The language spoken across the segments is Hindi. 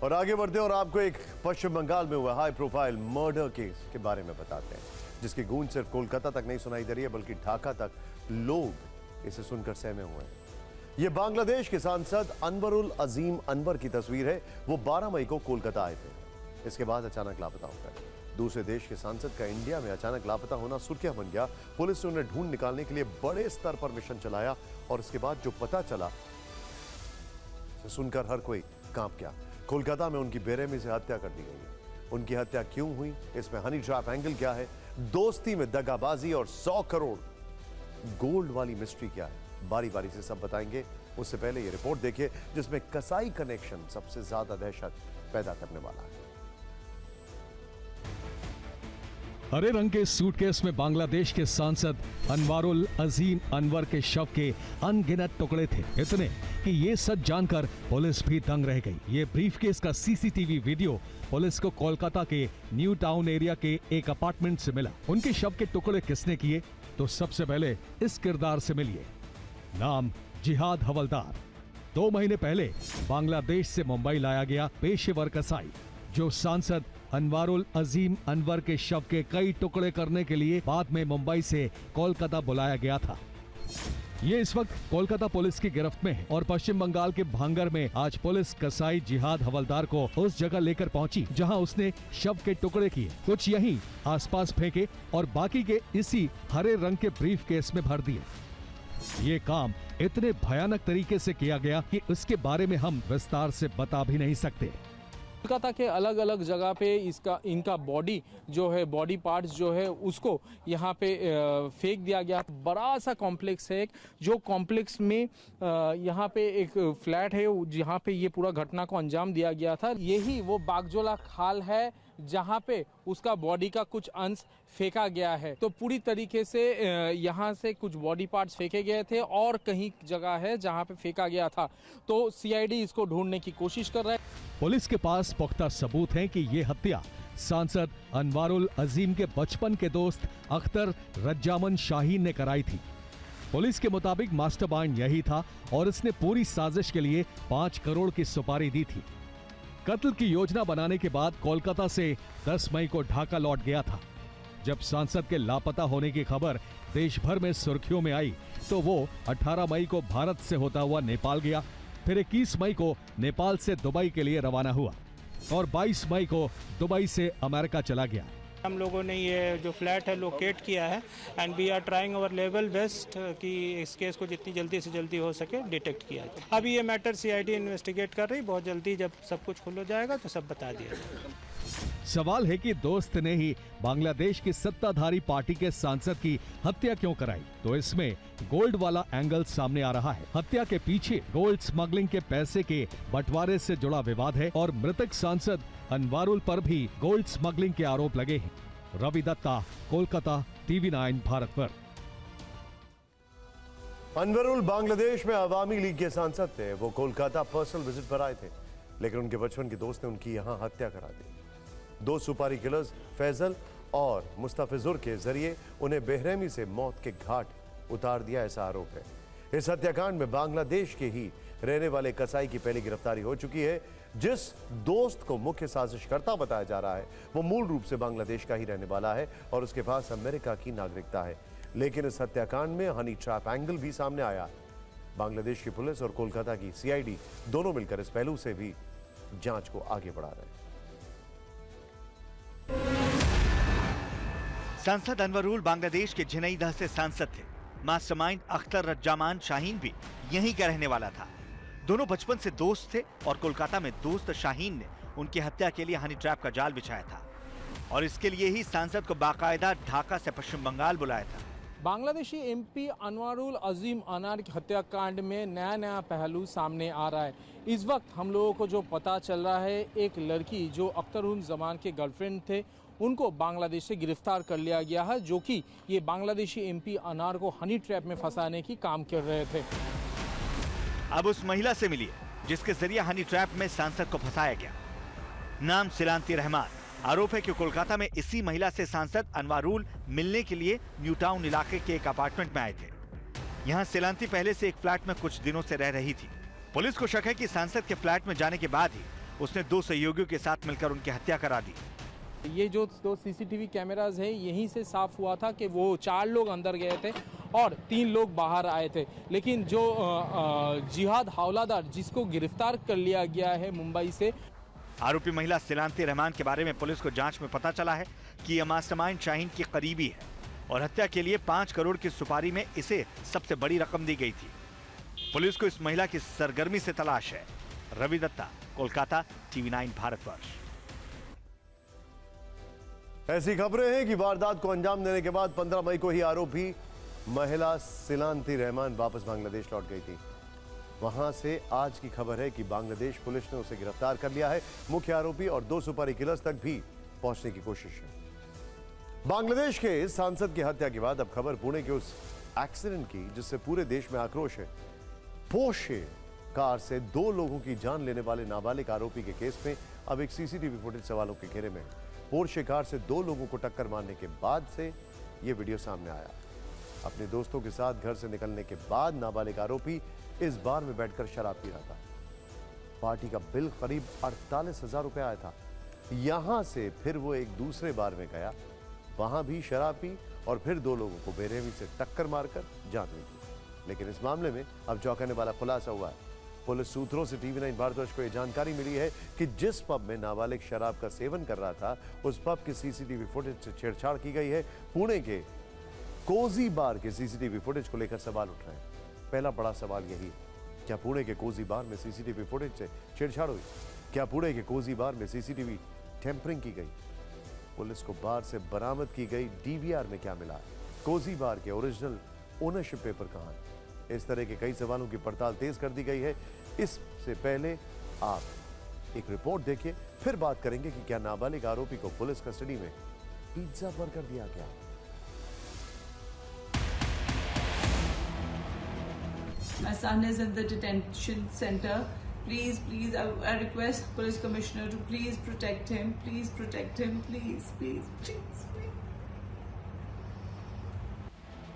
और आगे बढ़ते हैं और आपको एक पश्चिम बंगाल में हुआ हाई प्रोफाइल मर्डर केस के बारे में बताते हैं, जिसकी गूंज सिर्फ कोलकाता तक नहीं सुनाई दे रही है बल्कि ढाका तक लोग इसे सुनकर सहमे हुए हैं। यह बांग्लादेश के सांसद अनवरुल अजीम अनवर की तस्वीर है। वो 12 मई को कोलकाता आए थे। इसके बाद अचानक लापता हो गए। दूसरे देश के सांसद का इंडिया में अचानक लापता होना सुर्खियां बन गया। पुलिस ने उन्हें ढूंढ निकालने के लिए बड़े स्तर पर मिशन चलाया और इसके बाद जो पता चला सुनकर हर कोई कांप गया। कोलकाता में उनकी बेरहमी से हत्या कर दी गई है। उनकी हत्या क्यों हुई, इसमें हनी ट्रैप एंगल क्या है, दोस्ती में दगाबाजी और 100 करोड़ गोल्ड वाली मिस्ट्री क्या है, बारी बारी से सब बताएंगे। उससे पहले ये रिपोर्ट देखिए जिसमें कसाई कनेक्शन सबसे ज्यादा दहशत पैदा करने वाला है। हरे रंग के सूटकेस में बांग्लादेश के सांसद अनवरुल अजीम अनवर के शव के अनगिनत टुकड़े थे। इतने कि ये सच जानकर पुलिस भी दंग रह गई। ये ब्रीफकेस का सीसीटीवी वीडियो पुलिस को कोलकाता के न्यू टाउन एरिया के एक अपार्टमेंट से मिला। उनके शव के टुकड़े किसने किए, तो सबसे पहले इस किरदार से मिलिए। नाम जिहाद हवलदार। 2 महीने पहले बांग्लादेश से मुंबई लाया गया पेशेवर कसाई, जो सांसद अनवरुल अजीम अनवर के शव के कई टुकड़े करने के लिए बाद में मुंबई से कोलकाता बुलाया गया था। ये इस वक्त कोलकाता पुलिस की गिरफ्त में है और पश्चिम बंगाल के भांगर में आज पुलिस कसाई जिहाद हवलदार को उस जगह लेकर पहुंची जहां उसने शव के टुकड़े किए, कुछ यहीं आसपास फेंके और बाकी के इसी हरे रंग के ब्रीफ केस में भर दिए। ये काम इतने भयानक तरीके से किया गया कि उसके बारे में हम विस्तार से बता भी नहीं सकते। कोलकाता के अलग अलग जगह पे इनका बॉडी जो है, बॉडी पार्ट्स जो है उसको यहाँ पे फेंक दिया गया। बड़ा सा कॉम्प्लेक्स है, जो कॉम्प्लेक्स में यहाँ पे एक फ्लैट है जहाँ पे ये पूरा घटना को अंजाम दिया गया था। यही वो बागजोला खाल है जहाँ पे उसका बॉडी का कुछ अंश फेंका गया है। तो पूरी तरीके से यहाँ से कुछ बॉडी पार्ट्स फेंके गए थे और कहीं जगह है जहाँ पे फेंका गया था। तो सीआईडी इसको ढूंढने की कोशिश कर रहा है। पुलिस के पास पुख्ता सबूत हैं कि ये हत्या सांसद अनवरुल अजीम के बचपन के दोस्त अख्तर रज्जामन शाहीन ने कराई थी। पुलिस के मुताबिक मास्टरमाइंड यही था और इसने पूरी साजिश के लिए 5 करोड़ की सुपारी दी थी। कत्ल की योजना बनाने के बाद कोलकाता से 10 मई को ढाका लौट गया था। जब सांसद के लापता होने की खबर देश भर में सुर्खियों में आई तो वो 18 मई को भारत से होता हुआ नेपाल गया, फिर 21 मई को नेपाल से दुबई के लिए रवाना हुआ और 22 मई को दुबई से अमेरिका चला गया। हम लोगों ने ये जो फ्लैट है लोकेट किया है and we are trying our level best कि इस केस को जितनी जल्दी से जल्दी हो सके डिटेक्ट किया जाए। अभी ये मैटर सीआईडी इन्वेस्टिगेट कर रही, बहुत जल्दी जब सब कुछ खुल हो जाएगा तो सब बता दिया जाएगा। सवाल है कि दोस्त ने ही बांग्लादेश की सत्ताधारी पार्टी के सांसद की हत्या क्यों कराई, तो इसमें गोल्ड वाला एंगल सामने आ रहा है। हत्या के पीछे गोल्ड स्मगलिंग के पैसे के बंटवारे से जुड़ा विवाद है और मृतक सांसद अनवरुल पर भी गोल्ड स्मगलिंग के आरोप लगे हैं। रवि दत्ता, कोलकाता, TV9 भारतवर्ष। अनवरुल बांग्लादेश में अवामी लीग के सांसद थे। वो कोलकाता पर्सनल विजिट पर आए थे, लेकिन उनके बचपन के दोस्त ने उनकी यहां हत्या करा दी। 2 सुपारी किलर्स फैजल और मुस्तफिजुर के जरिए उन्हें बेरहमी से मौत के घाट उतार दिया, ऐसा आरोप है। इस हत्याकांड में बांग्लादेश के ही रहने वाले कसाई की पहली गिरफ्तारी हो चुकी है। जिस दोस्त को मुख्य साजिशकर्ता बताया जा रहा है वो मूल रूप से बांग्लादेश का ही रहने वाला है और उसके पास अमेरिका की नागरिकता है। लेकिन इस हत्याकांड में हनी ट्रैप एंगल भी सामने आया। बांग्लादेश की पुलिस और कोलकाता की सीआईडी दोनों मिलकर इस पहलू से भी जांच को आगे बढ़ा रहे हैं। सांसद अनवरुल बांग्लादेश के झिनईदह से सांसद थे। मास्टरमाइंड अख्तर रज्जामान शाहीन भी यहीं का रहने वाला था। दोनों बचपन से दोस्त थे और कोलकाता में दोस्त शाहीन ने उनकी हत्या के लिए हनी ट्रैप का जाल बिछाया था और इसके लिए ही सांसद को बाकायदा ढाका से पश्चिम बंगाल बुलाया था। बांग्लादेशी एमपी अनवरुल अजीम अनवर की हत्याकांड में नया पहलू सामने आ रहा है। इस वक्त हम लोगों को जो पता चल रहा है, एक लड़की जो अख्तर जमान के गर्लफ्रेंड थे उनको बांग्लादेश से गिरफ्तार कर लिया गया है, जो कि ये बांग्लादेशी एमपी अनवर को हनी ट्रैप में फंसाने की काम कर रहे थे। अब उस महिला से मिलिए जिसके जरिए हनी ट्रैप में सांसद को फंसाया गया। नाम सिलांती रहमान। आरोप है कि कोलकाता में इसी महिला से सांसद अनवरुल मिलने के लिए न्यू टाउन इलाके के एक अपार्टमेंट में आए थे। यहाँ सिलांती पहले से एक फ्लैट में कुछ दिनों से रह रही थी। पुलिस को शक है कि सांसद के फ्लैट में जाने के बाद ही उसने 2 सहयोगियों के साथ मिलकर उनकी हत्या करा दी। ये जो 2 सीसीटीवी कैमरास है यहीं से साफ हुआ था कि वो 4 लोग अंदर गए थे और 3 लोग बाहर आए थे। लेकिन जो जिहाद हवलादार जिसको गिरफ्तार कर लिया गया है मुंबई से, आरोपी महिला सिलांती रहमान के बारे में पुलिस को जांच में पता चला है कि यह मास्टरमाइंड शाहीन की करीबी है और हत्या के लिए 5 करोड़ की सुपारी में इसे सबसे बड़ी रकम दी गई थी। पुलिस को इस महिला की सरगर्मी से तलाश है। रवि दत्ता, कोलकाता, TV9 भारतवर्ष। ऐसी खबरें हैं कि वारदात को अंजाम देने के बाद 15 मई को ही आरोपी महिला सिलांती रहमान वापस बांग्लादेश लौट गई थी। वहां से आज की खबर है कि बांग्लादेश पुलिस ने उसे गिरफ्तार कर लिया है। मुख्य आरोपी और 2 सुपारी किलर्स तक भी पहुंचने की कोशिश है। बांग्लादेश के सांसद की हत्या के बाद अब खबर पुणे के उस एक्सीडेंट की जिससे पूरे देश में आक्रोश है। पोर्शे कार से 2 लोगों की जान लेने वाले नाबालिग आरोपी के केस में अब एक सीसीटीवी फुटेज सवालों के घेरे में है। पोर्शे कार से 2 लोगों को टक्कर मारने के बाद से यह वीडियो सामने आया। अपने दोस्तों के साथ घर से निकलने के बाद नाबालिग आरोपी इस बार में बैठकर शराब पी रहा था। पार्टी का बिल करीब 48,000 रुपए आया था। यहां से फिर वो एक दूसरे बार में गया, वहां भी शराब पी और फिर 2 लोगों को बेरहमी से टक्कर मारकर जान ली थी। लेकिन इस मामले में अब चौंकाने वाला खुलासा हुआ है। पुलिस सूत्रों से TV9 भारतवर्ष को यह जानकारी मिली है कि जिस पब में नाबालिग शराब का सेवन कर रहा था उस पब की सीसीटीवी फुटेज से छेड़छाड़ की गई है। पुणे के कोजी बार के सीसीटीवी फुटेज को लेकर सवाल उठ रहे हैं। पहला बड़ा सवाल यही, क्या पुणे के कोजी बार में सीसीटीवी फुटेज से छेड़छाड़ हुई? क्या पुणे के कोजी बार में सीसीटीवी टेम्परिंग की गई? पुलिस को बार से बरामद की गई DVR में क्या मिला? कोजी बार के ओरिजिनल ओनरशिप पेपर कहां है? इस तरह के कई सवालों की पड़ताल तेज कर दी गई है। इससे पहले आप एक रिपोर्ट देखिए, फिर बात करेंगे कि क्या नाबालिग आरोपी को पुलिस कस्टडी में पिज्जा बर्गर दिया गया? My son is in the detention center. Please, I request Police Commissioner to please protect him. Please protect him. Please.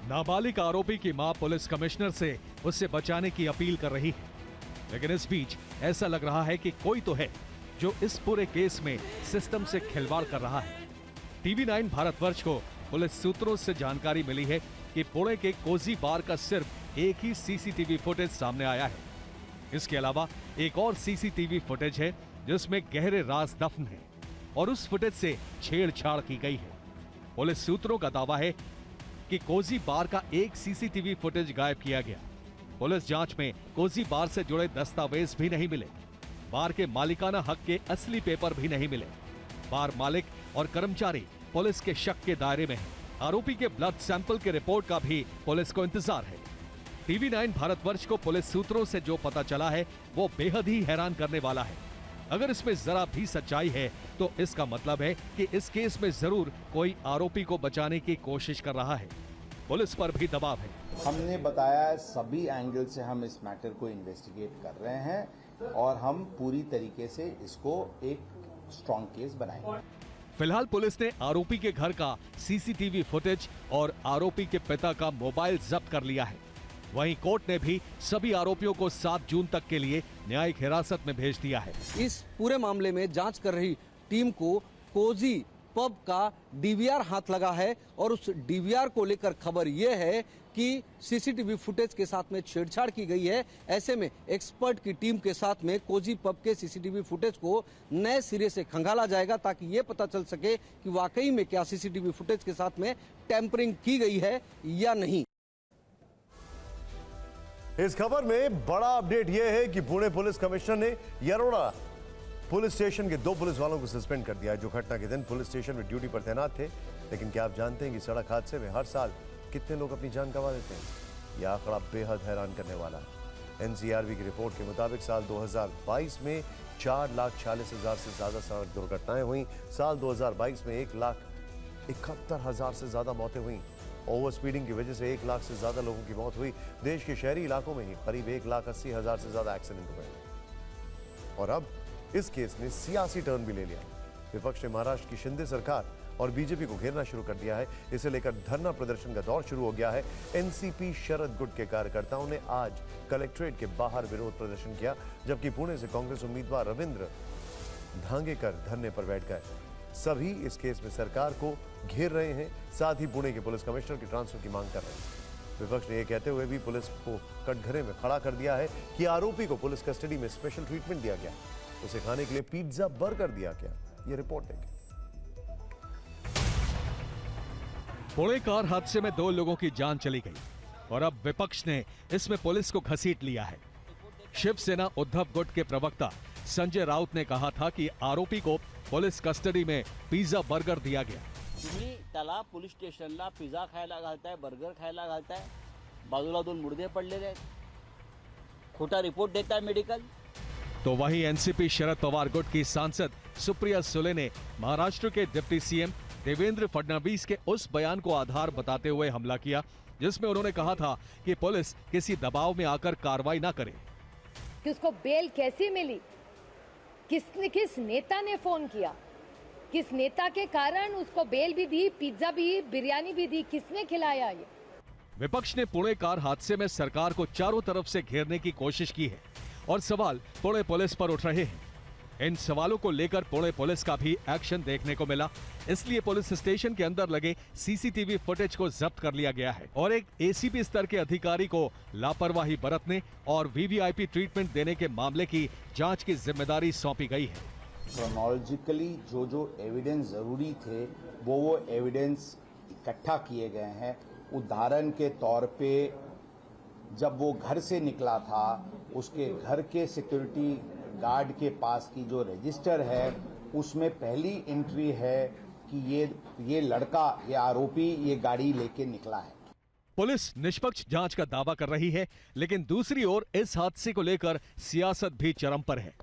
नाबालिग आरोपी की मां पुलिस कमिश्नर से उससे बचाने की अपील कर रही है। लेकिन इस बीच ऐसा लग रहा है कि कोई तो है जो इस पूरे केस में सिस्टम से खिलवाड़ कर रहा है। TV9 भारतवर्ष को पुलिस सूत्रों से जानकारी मिली है कि पुणे के कोजी बार का सिर्फ एक ही सीसीटीवी फुटेज सामने आया है। इसके अलावा एक और सीसीटीवी फुटेज है जिसमें गहरे राज दफन है और उस फुटेज से छेड़छाड़ की गई है। पुलिस सूत्रों का दावा है कि कोजी बार का एक सीसीटीवी फुटेज गायब किया गया। पुलिस जांच में कोजी बार से जुड़े दस्तावेज भी नहीं मिले। बार के मालिकाना हक के असली पेपर भी नहीं मिले। बार मालिक और कर्मचारी पुलिस के शक के दायरे में है। आरोपी के ब्लड सैंपल के रिपोर्ट का भी पुलिस को इंतजार है। TV9 भारतवर्ष को पुलिस सूत्रों से जो पता चला है वो बेहद ही हैरान करने वाला है। अगर इसमें जरा भी सच्चाई है तो इसका मतलब है कि इस केस में जरूर कोई आरोपी को बचाने की कोशिश कर रहा है। पुलिस पर भी दबाव है। हमने बताया सभी एंगल से हम इस मैटर को इन्वेस्टिगेट कर रहे हैं और हम पूरी तरीके से इसको एक स्ट्रॉन्ग केस बनाएंगे। फिलहाल पुलिस ने आरोपी के घर का सीसीटीवी फुटेज और आरोपी के पिता का मोबाइल जब्त कर लिया है। वहीं कोर्ट ने भी सभी आरोपियों को 7 जून तक के लिए न्यायिक हिरासत में भेज दिया है। इस पूरे मामले में जांच कर रही टीम को कोजी पब का DVR हाथ लगा है और उस DVR को लेकर खबर यह है कि सीसीटीवी फुटेज के साथ में छेड़छाड़ की गई है। ऐसे में एक्सपर्ट की टीम के साथ में कोजी पब के सीसीटीवी फुटेज को नए सिरे से खंगाला जाएगा ताकि ये पता चल सके कि वाकई में क्या सीसीटीवी फुटेज के साथ में टेम्परिंग की गई है या नहीं। इस खबर में बड़ा अपडेट यह है कि पुणे पुलिस कमिश्नर ने यरोड़ा पुलिस स्टेशन के 2 पुलिस वालों को सस्पेंड कर दिया है जो घटना के दिन पुलिस स्टेशन में ड्यूटी पर तैनात थे। लेकिन क्या आप जानते हैं कि सड़क हादसे में हर साल कितने लोग अपनी जान गंवा देते हैं? यह आंकड़ा बेहद हैरान करने वाला है। NCRB की रिपोर्ट के मुताबिक साल 2022 में 4,46,000 से ज्यादा सड़क दुर्घटनाएं हुई। साल 2022 में 1,71,000 से ज्यादा मौतें हुई। ओवर स्पीडिंग की वजह से 1 लाख से ज्यादा लोगों की मौत हुई। देश के शहरी इलाकों में ही करीब 1,80,000 से ज्यादा एक्सीडेंट हुए। और अब इस केस ने सियासी टर्न भी ले लिया। विपक्ष ने महाराष्ट्र की शिंदे सरकार और बीजेपी को घेरना शुरू कर दिया है। इसे लेकर धरना प्रदर्शन का दौर शुरू हो गया है। एनसीपी शरद गुट के कार्यकर्ताओं ने आज कलेक्ट्रेट के बाहर विरोध प्रदर्शन किया, जबकि पुणे से कांग्रेस उम्मीदवार रविंद्र धांगे कर धरने पर बैठ गए। सभी इस केस में सरकार को घेर रहे हैं, साथ ही पुणे के पुलिस कमिश्नर की ट्रांसफर की मांग कर रहे हैं। विपक्ष ने यह कहते हुए भी पुलिस को कटघरे में खड़ा कर दिया है कि आरोपी को पुलिस कस्टडी में स्पेशल ट्रीटमेंट दिया गया, उसे खाने के लिए पिज्जा बर्गर दिया गया। यह रिपोर्ट देखें। पुणे कार हादसे में 2 लोगों की जान चली गई और अब विपक्ष ने इसमें पुलिस को घसीट लिया है। शिवसेना उद्धव गुट के प्रवक्ता संजय राउत ने कहा था कि आरोपी को पुलिस कस्टडी में पिज्जा बर्गर दिया गया। तुम्ही त्याला पोलीस स्टेशनला पिझ्झा खायला घालताय, बर्गर खायला घालताय, बाजूला 2 मुर्दे पडलेले आहेत, खोटा रिपोर्ट देताय मेडिकल। तो वहीं एनसीपी शरद पवार गुट की सांसद सुप्रिया सुले ने महाराष्ट्र के डिप्टी सीएम देवेंद्र फडणवीस के उस बयान को आधार बताते हुए हमला किया जिसमें उन्होंने कहा था कि पुलिस किसी दबाव में आकर कार्रवाई ना करे। कि उसको बेल कैसी मिली, किस नेता ने फोन किया, किस नेता के कारण उसको बेल भी दी, पिज्जा भी, बिरयानी भी दी, किसने खिलाया? ये विपक्ष ने पुणे कार हादसे में सरकार को चारों तरफ से घेरने की कोशिश की है और सवाल पुणे पुलिस पर उठ रहे हैं। इन सवालों को लेकर पुणे पुलिस का भी एक्शन देखने को मिला, इसलिए पुलिस स्टेशन के अंदर लगे सीसीटीवी फुटेज को जब्त कर लिया गया है और एक एसीपी स्तर के अधिकारी को लापरवाही बरतने और वीवीआईपी ट्रीटमेंट देने के मामले की जांच की जिम्मेदारी सौंपी गई है। क्रोनोलॉजिकली जो एविडेंस जरूरी थे वो एविडेंस इकट्ठा किए गए हैं। उदाहरण के तौर पे जब वो घर से निकला था, उसके घर के सिक्योरिटी गार्ड के पास की जो रजिस्टर है उसमें पहली एंट्री है कि ये लड़का, ये आरोपी ये गाड़ी लेके निकला है। पुलिस निष्पक्ष जांच का दावा कर रही है, लेकिन दूसरी ओर इस हादसे को लेकर सियासत भी चरम पर है।